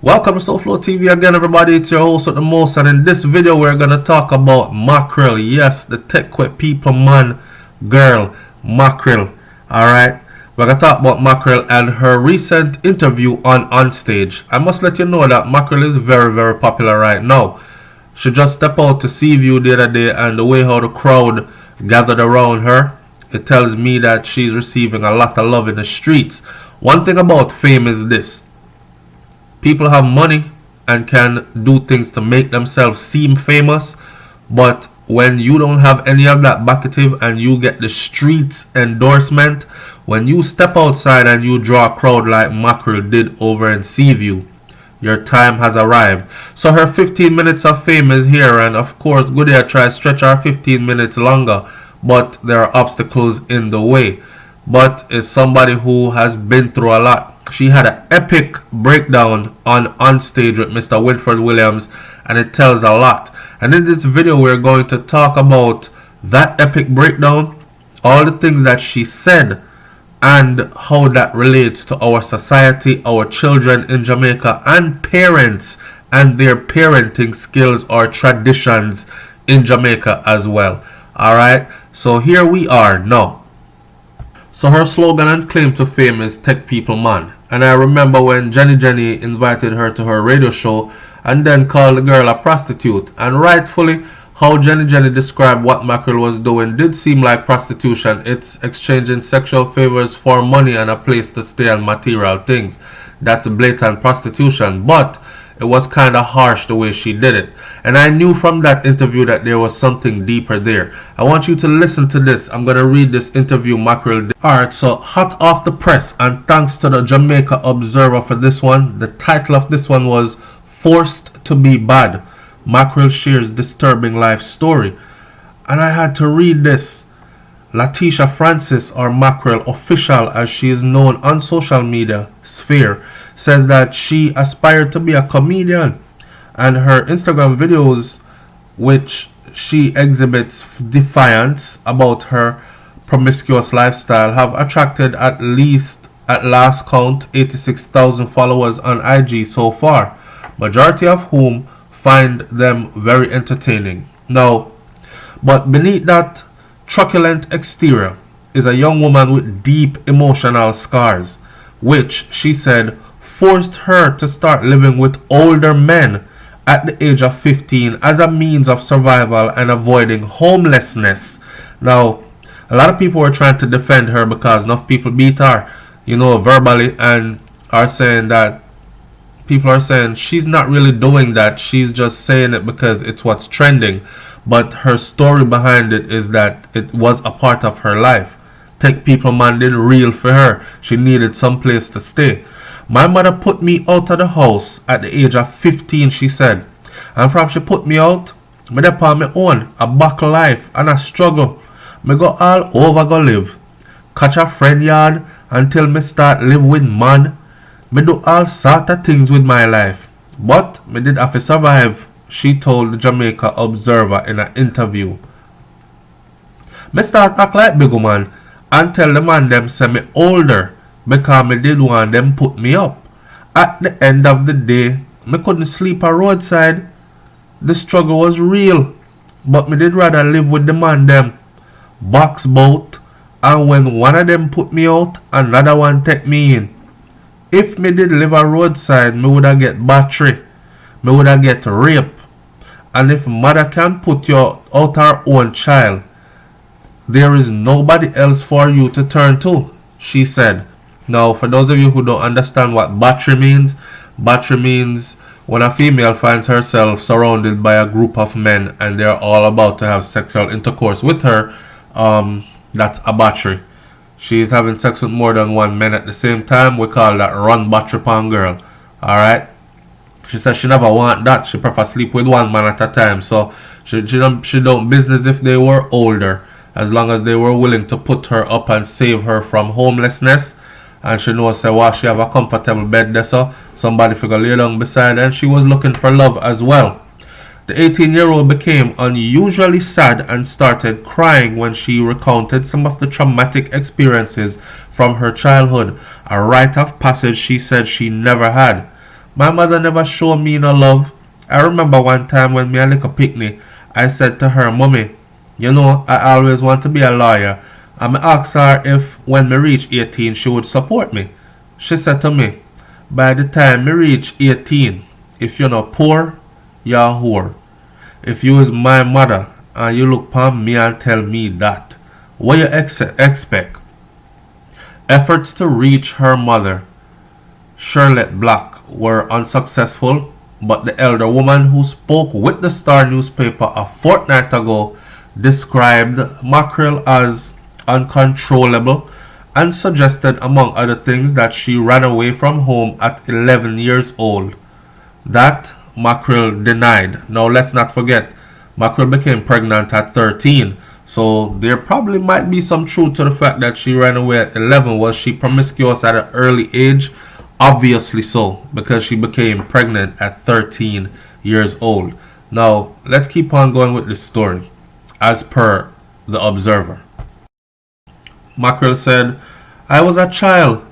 Welcome to Soulflow TV again, everybody. It's your host with the most, and in this video we're gonna talk about Mackerel. Yes, the tech quit people, man, girl, Mackerel. Alright, we're gonna talk about Mackerel and her recent interview on Onstage. I must let you know that Mackerel is very popular right now. She just stepped out to see you the other day, and the way how the crowd gathered around her, it tells me that she's receiving a lot of love in the streets. One thing about fame is this: people have money and can do things to make themselves seem famous, but when you don't have any of that backative and you get the streets endorsement, when you step outside and you draw a crowd like Mackerel did over in Seaview, your time has arrived. So her 15 minutes of fame is here, and of course Goodyear tries to stretch her 15 minutes longer, but there are obstacles in the way. But is somebody who has been through a lot. She had an epic breakdown on Onstage with Mr Winford Williams, and it tells a lot. And in this video we're going to talk about that epic breakdown, all the things that she said, and how that relates to our society, our children in Jamaica, and parents and their parenting skills or traditions in Jamaica as well. Alright, so here we are now. So her slogan and claim to fame is Tech People Man. And I remember when Jenny invited her to her radio show and then called the girl a prostitute. And rightfully, how Jenny described what Mackerel was doing did seem like prostitution. It's exchanging sexual favors for money and a place to stay and material things. That's blatant prostitution. But it was kind of harsh the way she did it. And I knew from that interview that there was something deeper there. I want you to listen to this. I'm going to read this interview Mackerel did. Alright, so hot off the press, and thanks to the Jamaica Observer for this one. The title of this one was Forced to Be Bad. Mackerel shares disturbing life story. And I had to read this. Latisha Francis, or Mackerel official as she is known on social media sphere, says that she aspired to be a comedian, and her Instagram videos, which she exhibits defiance about her promiscuous lifestyle, have attracted at last count 86,000 followers on IG so far, majority of whom find them very entertaining. Now, but beneath that truculent exterior is a young woman with deep emotional scars, which she said forced her to start living with older men at the age of 15 as a means of survival and avoiding homelessness. Now, a lot of people were trying to defend her because enough people beat her, verbally, and are saying that people are saying she's not really doing that. She's just saying it because it's what's trending. But her story behind it is that it was a part of her life. Tech People Man did real for her. She needed some place to stay. My mother put me out of the house at the age of 15, she said. And from she put me out, me dey on my own, a back life and a struggle. Me go all over go live. Catch a friend yard until me start live with man. Me do all sort of things with my life. But me did have to survive, she told the Jamaica Observer in an interview. Me start act like big woman and tell the man them say me older, because me did want them put me up. At the end of the day, me couldn't sleep a roadside. The struggle was real, but me did rather live with the man them. Box boat, and when one of them put me out, another one take me in. If me did live a roadside, me woulda get battery, me woulda get rape. And if mother can put you out her own child, there is nobody else for you to turn to, she said. Now, for those of you who don't understand what battery means when a female finds herself surrounded by a group of men and they're all about to have sexual intercourse with her, that's a battery. She is having sex with more than one man at the same time. We call that run battery pan girl. Alright? She says she never want that. She prefer sleep with one man at a time. So she don't business if they were older, as long as they were willing to put her up and save her from homelessness. And she knows say well, she have a comfortable bed there, so somebody figure lay down beside her, and she was looking for love as well. The 18-year-old became unusually sad and started crying when she recounted some of the traumatic experiences from her childhood, a rite of passage she said she never had. My mother never showed me no love. I remember one time when me a little picnic, I said to her, Mommy, you know, I always want to be a lawyer. And I asked her if when me reach 18 she would support me. She said to me, by the time me reach 18, if you're not poor, you're a whore. If you is my mother and you look upon me and tell me that, what you expect? Efforts to reach her mother, Charlotte Black, were unsuccessful, but the elder woman who spoke with the Star newspaper a fortnight ago described Mackerel as uncontrollable and suggested, among other things, that she ran away from home at 11 years old. That Mackerel denied. Now let's not forget, Mackerel became pregnant at 13. So there probably might be some truth to the fact that she ran away at 11. Was she promiscuous at an early age? Obviously so, because she became pregnant at 13 years old. Now let's keep on going with this story. As per the Observer, Mackerel said, I was a child,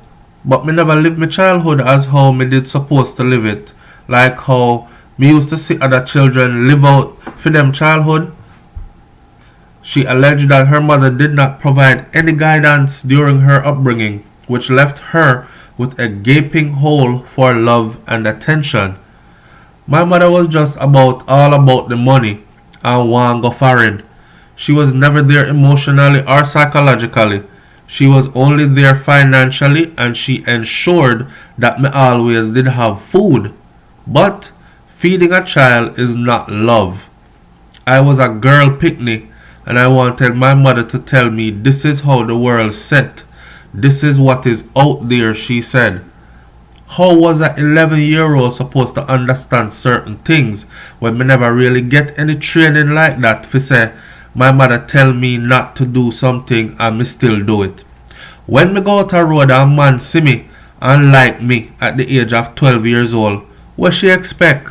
but me never lived my childhood as how me did supposed to live it. Like how me used to see other children live out for them childhood. She alleged that her mother did not provide any guidance during her upbringing, which left her with a gaping hole for love and attention. My mother was just all about the money and want go foreign. She was never there emotionally or psychologically. She was only there financially, and she ensured that me always did have food. But feeding a child is not love. I was a girl picnic, and I wanted my mother to tell me this is how the world's set. This is what is out there, she said. How was an 11-year-old supposed to understand certain things when me never really get any training like that for say, my mother tell me not to do something and me still do it. When me go out a road and a man see me and like me at the age of 12 years old, what she expect?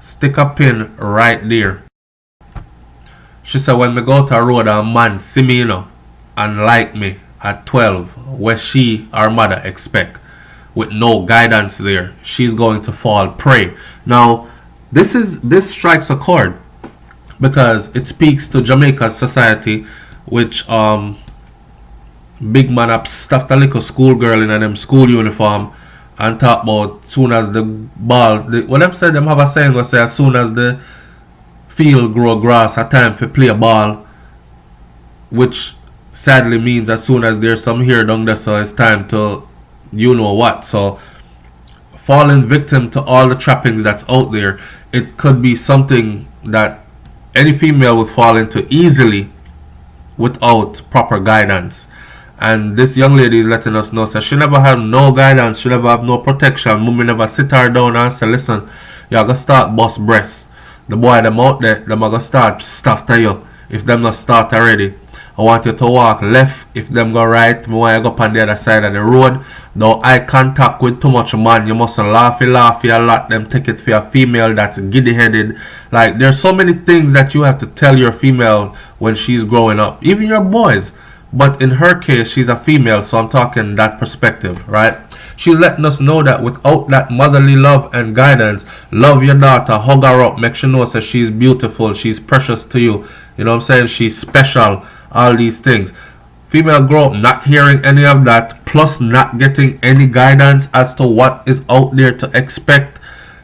Stick a pin right there. She said when me go out a road and a man see me, and like me at 12, what she, our mother, expect? With no guidance there, she's going to fall prey. Now, this strikes a chord, because it speaks to Jamaica's society, which big man up stuffed a little schoolgirl in them school uniform and talk about soon as the ball, when them say them have a saying where say as soon as the field grow grass, a time for play a ball, which sadly means as soon as there's some hair down there, so it's time to you know what. So falling victim to all the trappings that's out there, it could be something that any female would fall into easily without proper guidance. And this young lady is letting us know that she never had no guidance, she never have no protection. Mommy never sit her down and say, listen, you gotta start bust breasts. The boy them out there, them are gonna start stuff to you. If them not start already, I want you to walk left. If them go right, me want you go up on the other side of the road. No eye contact with too much man. You mustn't laughy a lot. Them take it for a female that's giddy headed. Like there's so many things that you have to tell your female when she's growing up. Even your boys. But in her case, she's a female, so I'm talking that perspective, right? She's letting us know that without that motherly love and guidance, love your daughter, hug her up, make sure she knows that she's beautiful, she's precious to you. You know what I'm saying? She's special. All these things. Female grow up not hearing any of that, plus not getting any guidance as to what is out there to expect.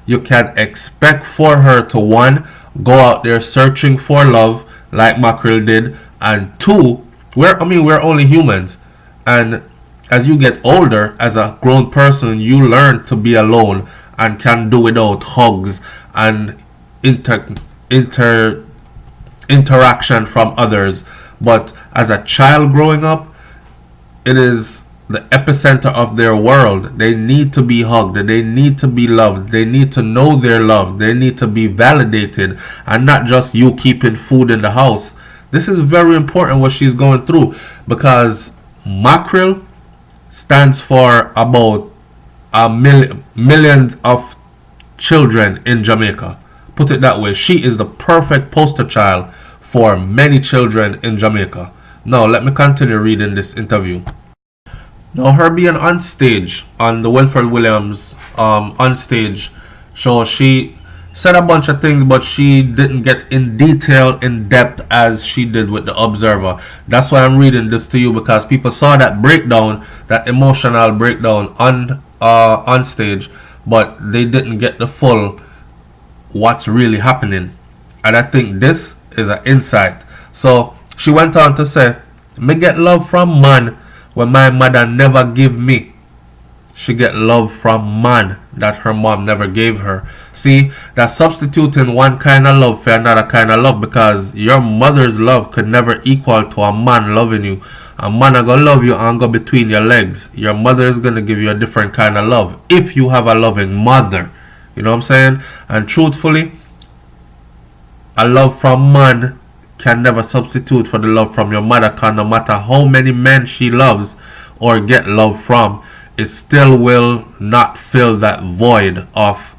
You can expect for her to, one, go out there searching for love like Mackerel did, and two, we're only humans, and as you get older as a grown person, you learn to be alone and can do without hugs and interaction from others. But as a child growing up, it is the epicenter of their world. They need to be hugged. They need to be loved. They need to know they're loved. They need to be validated, and not just you keeping food in the house. This is very important what she's going through, because Mackerel stands for about millions of children in Jamaica. Put it that way. She is the perfect poster child for many children in Jamaica. Now let me continue reading this interview. Now, her being on stage on the Winford Williams on stage show, she said a bunch of things, but she didn't get in detail, in depth as she did with the Observer. That's why I'm reading this to you, because people saw that breakdown, that emotional breakdown on stage, but they didn't get the full what's really happening. And I think this is an insight. So she went on to say, me get love from man when my mother never give me. She get love from man that her mom never gave her. See, that's substituting one kind of love for another kind of love, because your mother's love could never equal to a man loving you. A man are gonna love you and go between your legs. Your mother is gonna give you a different kind of love if you have a loving mother. You know what I'm saying? And truthfully, a love from man can never substitute for the love from your mother, because no matter how many men she loves or get love from, it still will not fill that void of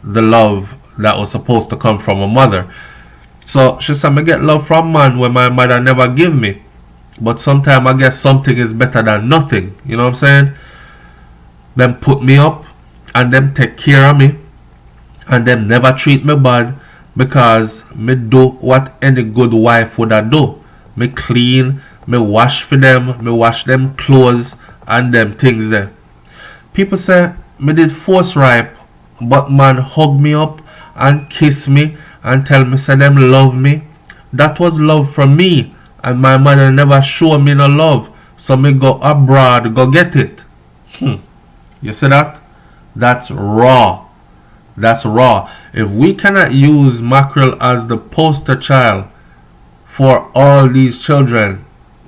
the love that was supposed to come from a mother. So she said, I get love from man when my mother never give me. But sometimes I guess something is better than nothing. You know what I'm saying? Them put me up and them take care of me and them never treat me bad, because me do what any good wife would have do. Me clean, me wash for them, me wash them clothes and them things there. People say me did force rape, but man hug me up and kiss me and tell me say them love me. That was love from me, and my mother never show me no love, so me go abroad go get it. You see that? That's raw. That's raw. If we cannot use Mackerel as the poster child for all these children,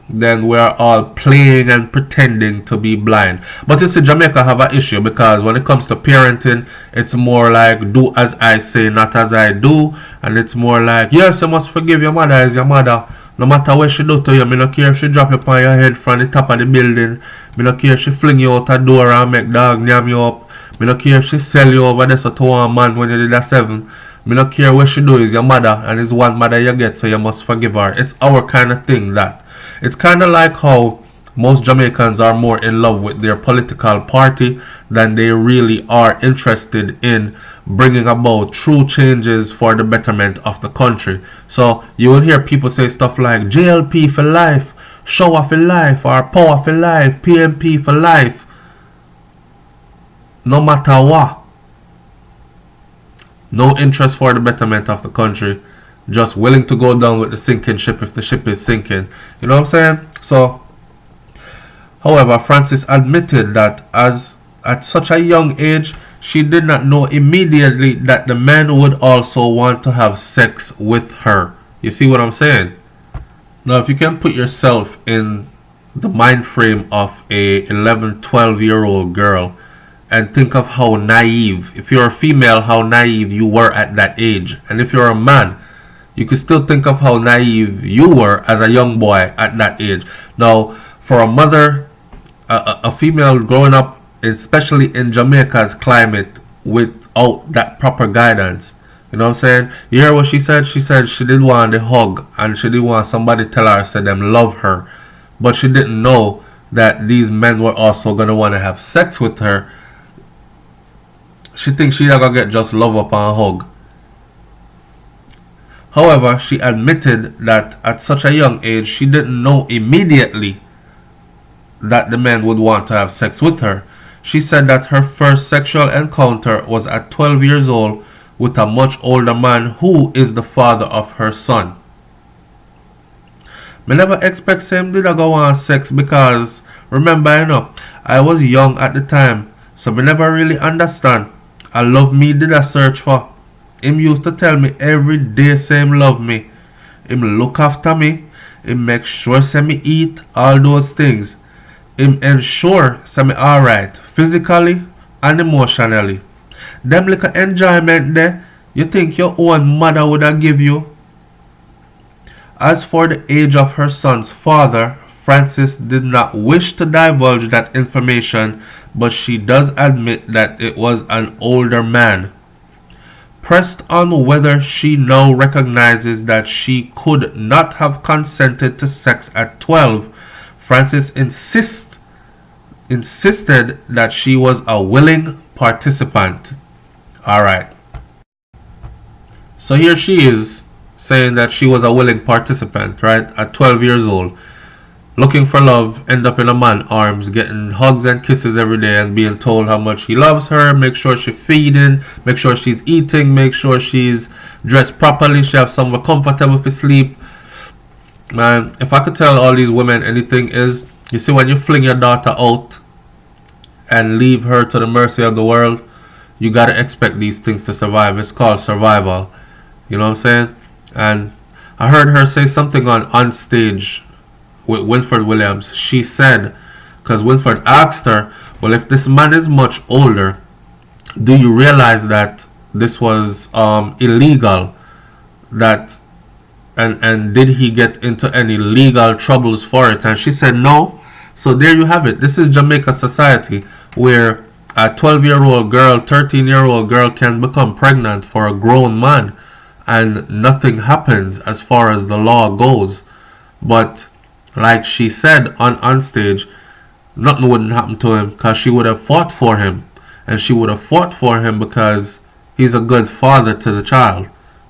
then we're all playing and pretending to be blind. But you see, Jamaica have an issue, because when it comes to parenting, it's more like do as I say, not as I do. And it's more like, yes, you must forgive your mother as your mother. No matter what she do to you, me no care if she drop you upon your head from the top of the building. Me no care if she fling you out a door and make dog yam you up. Me no care if she sell you over there so to one man when you did a 7. Me no care what she do, is your mother, and it's one mother you get, so you must forgive her. It's our kind of thing. That it's kind of like how most Jamaicans are more in love with their political party than they really are interested in bringing about true changes for the betterment of the country. So you will hear people say stuff like JLP for life, Shower for life, or Power for life, PMP for life. No matter what. No interest for the betterment of the country. Just willing to go down with the sinking ship if the ship is sinking. You know what I'm saying? So, however, Frances admitted that as at such a young age, she did not know immediately that the man would also want to have sex with her. You see what I'm saying? Now, if you can put yourself in the mind frame of a 11, 12-year-old girl, and think of how naive, if you're a female, how naive you were at that age. And if you're a man, you could still think of how naive you were as a young boy at that age. Now, for a mother, a female growing up, especially in Jamaica's climate, without that proper guidance, you know what I'm saying? You hear what she said? She said she did want a hug, and she did want somebody to tell her, say them love her. But she didn't know that these men were also going to want to have sex with her. She thinks she's not going to get just love up and hug. However, she admitted that at such a young age, she didn't know immediately that the men would want to have sex with her. She said that her first sexual encounter was at 12 years old with a much older man who is the father of her son. Me never expect him did I go on sex, because remember, you know, I was young at the time, so me never really understand. I love me did I search for. Him used to tell me every day say him love me. Him look after me. Him make sure say me eat, all those things. Him ensure say me alright, physically and emotionally. Them little enjoyment there, you think your own mother would have give you? As for the age of her son's father, Frances did not wish to divulge that information, but she does admit that it was an older man. Pressed on whether she now recognizes that she could not have consented to sex at 12, Frances insists insisted that she was a willing participant. Alright. So here she is saying that she was a willing participant, right? At 12 years old. Looking for love, end up in a man's arms, getting hugs and kisses every day and being told how much he loves her, make sure she's feeding, make sure she's eating, make sure she's dressed properly, she have somewhere comfortable for sleep. Man, if I could tell all these women anything is, you see, when you fling your daughter out and leave her to the mercy of the world, you gotta expect these things to survive. It's called survival. You know what I'm saying? And I heard her say something on stage with Winford Williams. She said, because Winford asked her, well, if this man is much older, do you realize that this was illegal? That and did he get into any legal troubles for it? And she said no. So there you have it. This is Jamaica society, where a 12-year-old girl, 13-year-old girl can become pregnant for a grown man and nothing happens as far as the law goes. But like she said on stage, nothing wouldn't happen to him because she would have fought for him. And she would have fought for him because he's a good father to the child.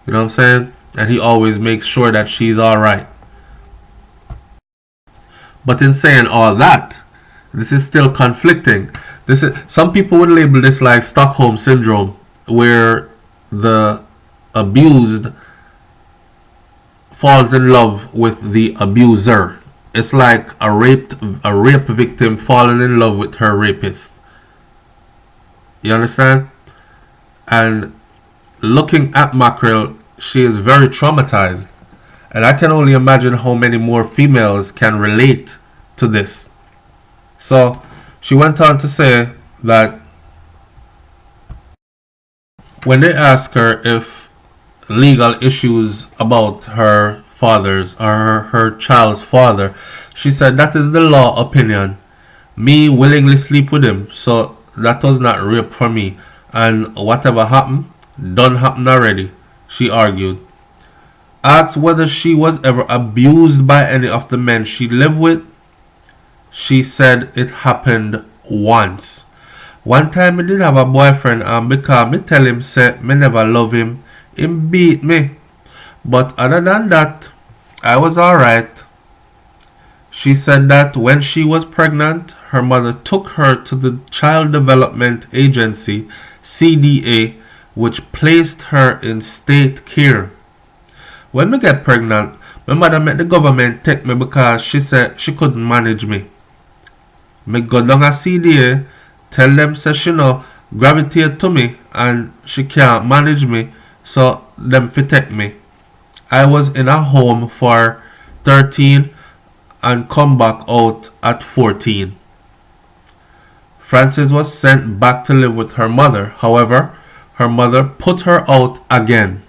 You know what I'm saying? And he always makes sure that she's alright. But in saying all that, this is still conflicting. This is, some people would label this like Stockholm syndrome, where the abused falls in love with the abuser. It's like a rape victim falling in love with her rapist. You understand? And looking at Mackerel, she is very traumatized. And I can only imagine how many more females can relate to this. So she went on to say that when they ask her if legal issues about her father's or her child's father, she said that is the law opinion. Me willingly sleep with him, so that was not rape for me. And whatever happened, done happened already, she argued. Asked whether she was ever abused by any of the men she lived with, she said it happened once. One time I did have a boyfriend, and because me tell him say me never love him, him beat me. But other than that, I was alright. She said that when she was pregnant, her mother took her to the Child Development Agency, CDA, which placed her in state care. When me get pregnant, my mother made the government take me because she said she couldn't manage me. Me go down a CDA, tell them say she no gravitate to me and she can't manage me, so them fi take me. I was in a home for 13 and come back out at 14. Frances was sent back to live with her mother. However, her mother put her out again.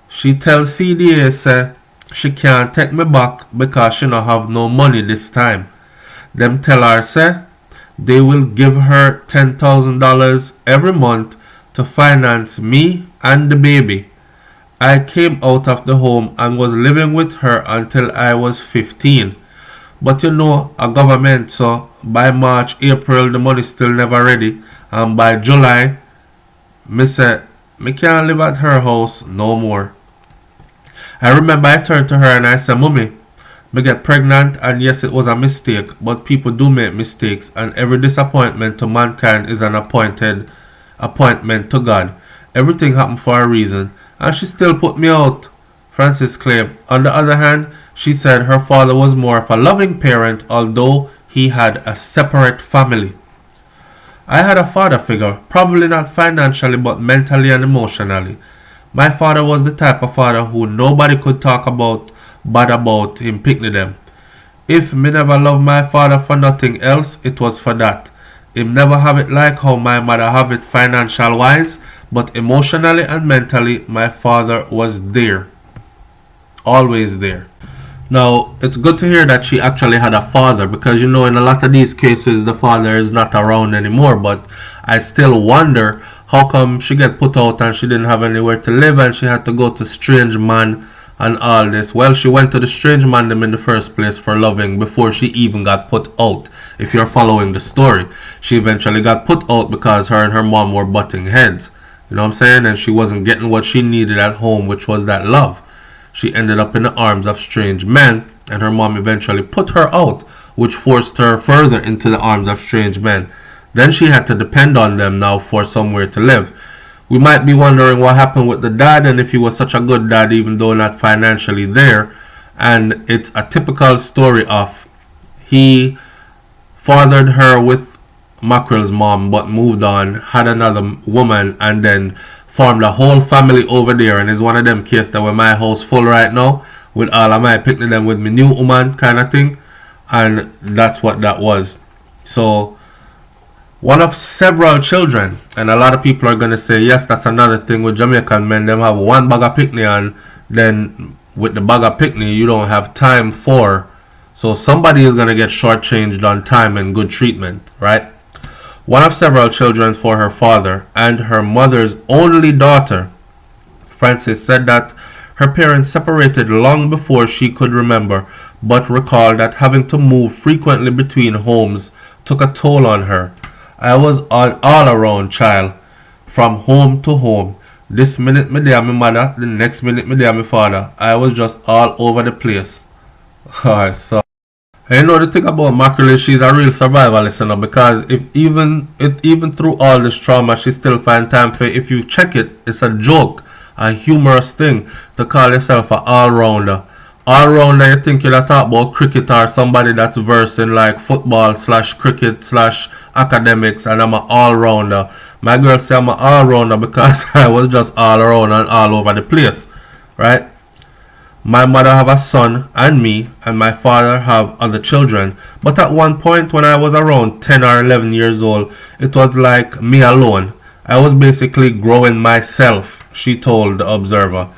She tells CDA say she can't take me back because she no have no money this time. Them tell her say they will give her $10,000 every month to finance me and the baby. I came out of the home and was living with her until I was 15. But you know, a government, so by March, April, the money still never ready. And by July, me say, me can't live at her house no more. I remember I turned to her and I said, Mummy, me get pregnant, and yes, it was a mistake, but people do make mistakes, and every disappointment to mankind is an appointment to God. Everything happened for a reason, and she still put me out, Frances claimed. On the other hand, she said her father was more of a loving parent, although he had a separate family. I had a father figure, probably not financially, but mentally and emotionally. My father was the type of father who nobody could talk bad about him picnic them. If me never loved my father for nothing else, it was for that. Him never have it like how my mother have it financial wise, but emotionally and mentally my father was there. Always there. Now, it's good to hear that she actually had a father, because you know in a lot of these cases the father is not around anymore, but I still wonder how come she get put out and she didn't have anywhere to live and she had to go to strange man and all this. Well, she went to the strange man them in the first place for loving before she even got put out. If you're following the story, she eventually got put out because her and her mom were butting heads. You know what I'm saying? And she wasn't getting what she needed at home, which was that love. She ended up in the arms of strange men, and her mom eventually put her out, which forced her further into the arms of strange men. Then she had to depend on them now for somewhere to live. We might be wondering what happened with the dad and if he was such a good dad even though not financially there. And it's a typical story of he fathered her with Mackerel's mom but moved on, had another woman, and then formed a whole family over there. And it's one of them cases that when my house full right now with all of my picnic them with my new woman kind of thing. And that's what that was. So one of several children, and a lot of people are going to say, yes, that's another thing with Jamaican men. Them have one bag of picnic, and then with the bag of picnic, you don't have time for. So somebody is going to get shortchanged on time and good treatment, right? One of several children for her father and her mother's only daughter, Frances said that her parents separated long before she could remember, but recalled that having to move frequently between homes took a toll on her. I was an all-around child, from home to home. This minute me there my mother, the next minute me there my father. I was just all over the place. Alright, so you know the thing about Mackerel is she's a real survivalist, you know, because if even through all this trauma, she still find time for. If you check it, it's a joke, a humorous thing to call yourself an all-rounder. All-rounder, you think you'll talk about cricket or somebody that's versed in like football / cricket / academics, and I'm an all-rounder. My girl say I'm an all-rounder because I was just all around and all over the place, right? My mother have a son and me, and my father have other children. But at one point when I was around 10 or 11 years old, it was like me alone. I was basically growing myself, she told the Observer.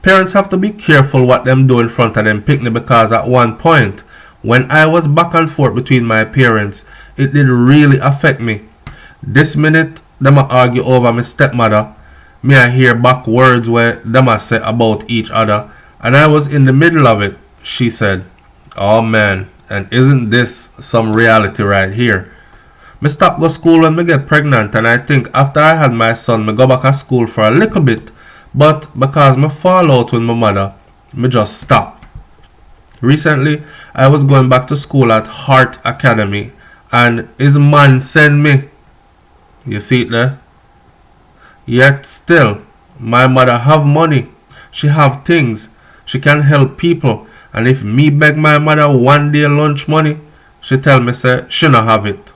Parents have to be careful what them do in front of them picnic, because at one point, when I was back and forth between my parents, it did really affect me. This minute, them a argue over my stepmother. Me I hear back words where them a say about each other, and I was in the middle of it, she said. Oh man, and isn't this some reality right here? Me stop go school when me get pregnant, and I think after I had my son, me go back to school for a little bit. But because me fall out with my mother, me just stop. Recently, I was going back to school at Heart Academy, and his man send me. You see it there? Yet still, my mother have money. She have things. She can help people. And if me beg my mother one day lunch money, she tell me say she no have it.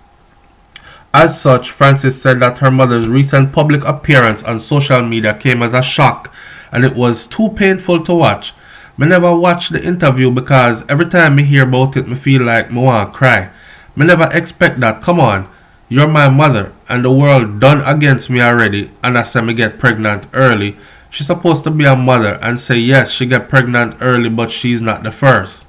As such, Frances said that her mother's recent public appearance on social media came as a shock, and it was too painful to watch. Me never watched the interview because every time me hear about it, me feel like me want to cry. Me never expect that. Come on, you're my mother, and the world done against me already, and I say me get pregnant early. She's supposed to be a mother and say yes, she get pregnant early, but she's not the first.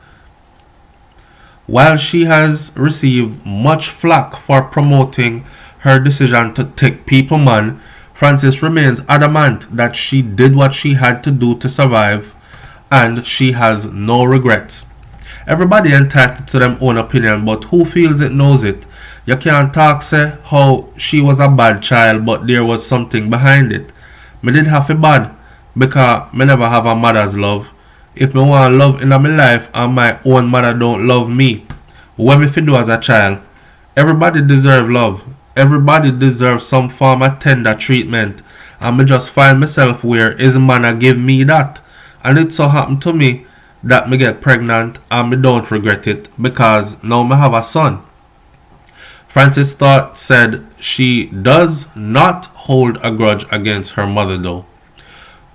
While she has received much flack for promoting her decision to take people man, Frances remains adamant that she did what she had to do to survive, and she has no regrets. Everybody entitled to their own opinion, but who feels it knows it. You can't talk say how she was a bad child, but there was something behind it. Me did have a bad, because me never have a mother's love. If me want love in my life and my own mother don't love me, what me fi do as a child? Everybody deserve love. Everybody deserves some form of tender treatment. And me just find myself where his man give me that. And it so happened to me that me get pregnant and me don't regret it because now me have a son. Frances Thought said she does not hold a grudge against her mother though.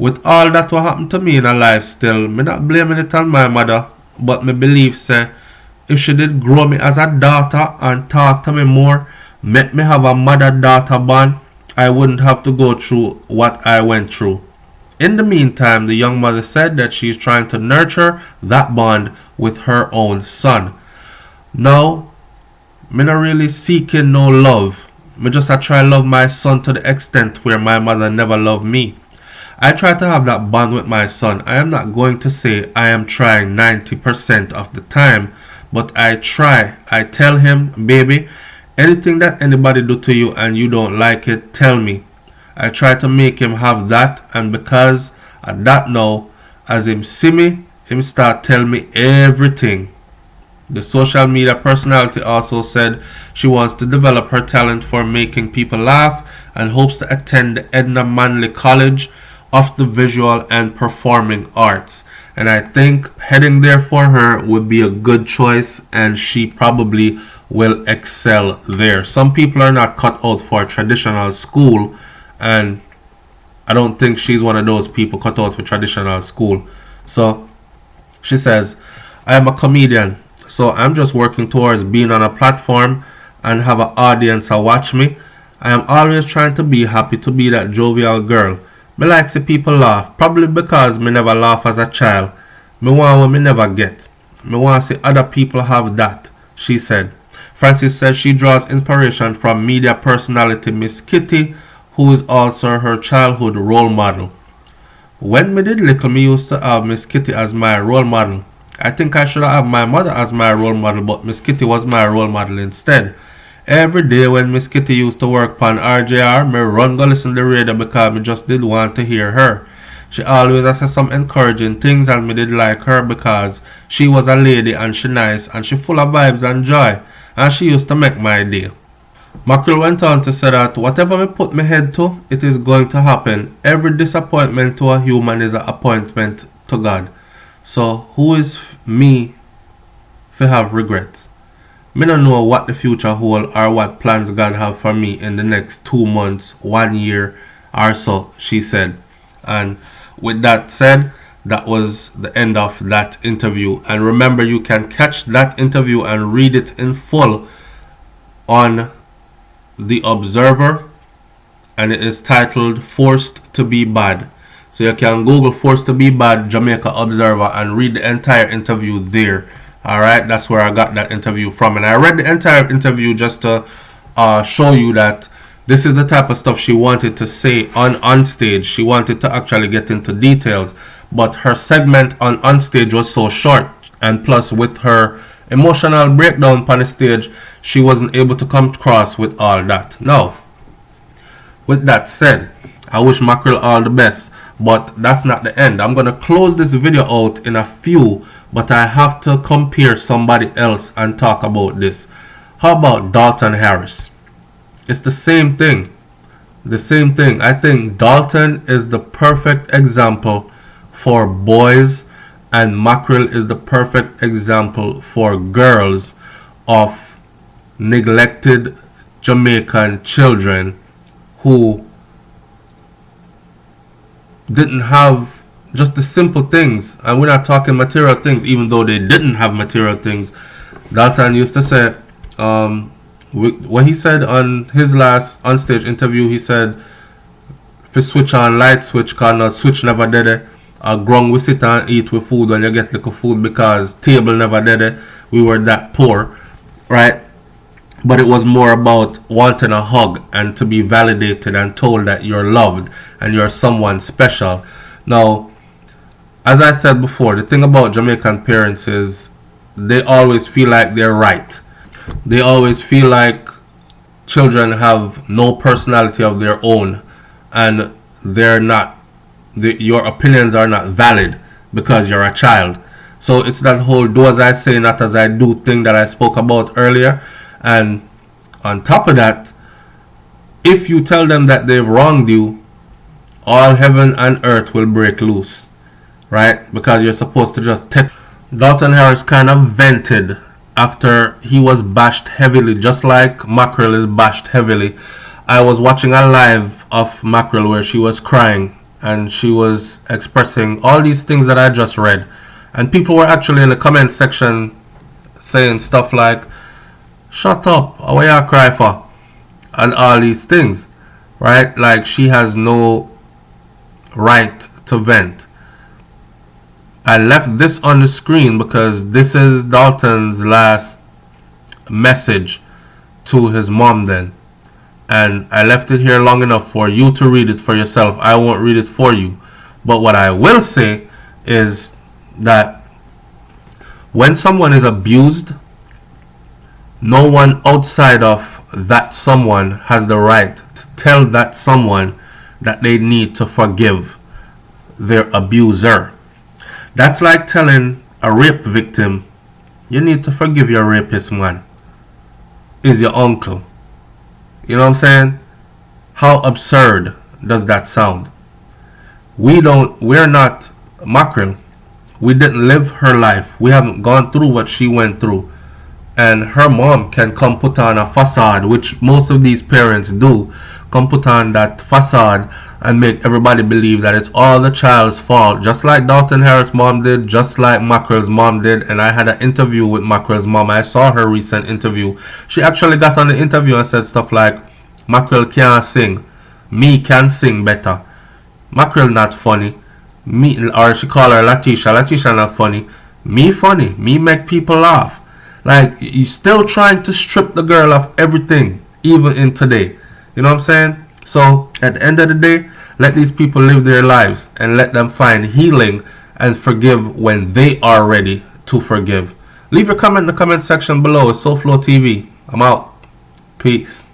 With all that what happened to me in her life still, me not blaming it on my mother, but me believe say, if she did grow me as a daughter and talk to me more, make me have a mother-daughter bond, I wouldn't have to go through what I went through. In the meantime, the young mother said that she is trying to nurture that bond with her own son. Now, me not really seeking no love. Me just a try love my son to the extent where my mother never loved me. I try to have that bond with my son. I am not going to say I am trying 90% of the time, but I try. I tell him, baby, anything that anybody do to you and you don't like it, tell me. I try to make him have that, and because of that now, as him see me, him start tell me everything. The social media personality also said she wants to develop her talent for making people laugh and hopes to attend the Edna Manley College of the Visual and Performing Arts. And I think heading there for her would be a good choice, and she probably will excel there. Some people are not cut out for traditional school, and I don't think she's one of those people cut out for traditional school. So she says, I am a comedian, so I'm just working towards being on a platform and have an audience to watch me. I am always trying to be happy to be that jovial girl. Me like see people laugh, probably because me never laugh as a child. Me want what me never get. Me want to see other people have that, she said. Francis says she draws inspiration from media personality Miss Kitty, who is also her childhood role model. When me did little, me used to have Miss Kitty as my role model. I think I should have my mother as my role model, but Miss Kitty was my role model instead. Every day when Miss Kitty used to work on RJR, me run go listen to the radio because me just did want to hear her. She always said some encouraging things, and me did like her because she was a lady and she nice and she full of vibes and joy, and she used to make my day. Mackerel went on to say that whatever me put my head to, it is going to happen. Every disappointment to a human is an appointment to God. So who is me to have regrets? Me don't know what the future hold or what plans God have for me in the next 2 months, 1 year or so, she said. And with that said, that was the end of that interview. And remember, you can catch that interview and read it in full on The Observer, and it is titled Forced to Be Bad. So you can Google Forced to Be Bad Jamaica Observer and read the entire interview there. Alright, that's where I got that interview from. And I read the entire interview just to show you that this is the type of stuff she wanted to say on stage. She wanted to actually get into details, but her segment on stage was so short, and plus with her emotional breakdown on the stage, she wasn't able to come across with all that. Now, with that said, I wish Mackerel all the best, but that's not the end. I'm going to close this video out in a few, but I have to compare somebody else and talk about this. How about Dalton Harris? It's the same thing. The same thing. I think Dalton is the perfect example for boys, and Mackerel is the perfect example for girls of neglected Jamaican children who didn't have just the simple things. And we're not talking material things, even though they didn't have material things. Dalton used to say, when he said on his last onstage interview, he said, if you switch on light switch, cause switch never did it. Grung we sit and eat with food when you get little food because table never did it. We were that poor, right? But it was more about wanting a hug and to be validated and told that you're loved and you're someone special. Now, as I said before, the thing about Jamaican parents is they always feel like they're right. They always feel like children have no personality of their own, and they're not, your opinions are not valid because you're a child. So it's that whole do as I say, not as I do thing that I spoke about earlier. And on top of that, if you tell them that they've wronged you, all heaven and earth will break loose, right? Because you're supposed to just take. Dalton Harris kind of vented after he was bashed heavily, just like Mackerel is bashed heavily. I was watching a live of Mackerel where she was crying and she was expressing all these things that I just read, and people were actually in the comment section saying stuff like, shut up, what you cry for, and all these things, right? Like she has no right to vent. I left this on the screen because this is Dalton's last message to his mom then, and I left it here long enough for you to read it for yourself. I won't read it for you. But what I will say is that when someone is abused, no one outside of that someone has the right to tell that someone that they need to forgive their abuser. That's like telling a rape victim, you need to forgive your rapist, man. Is your uncle. You know what I'm saying? How absurd does that sound? We're not Mackerel. We didn't live her life. We haven't gone through what she went through. And her mom can come put on a facade, which most of these parents do. Come put on that facade and make everybody believe that it's all the child's fault. Just like Dalton Harris' mom did, just like Mackerel's mom did. And I had an interview with Mackerel's mom. I saw her recent interview. She actually got on the interview and said stuff like, Mackerel can't sing. Me can sing better. Mackerel not funny. Me, or she call her Latisha. Latisha not funny. Me funny. Me make people laugh. Like, he's still trying to strip the girl of everything, even in today. You know what I'm saying? So, at the end of the day, let these people live their lives and let them find healing and forgive when they are ready to forgive. Leave your comment in the comment section below. It's SoFlo TV. I'm out. Peace.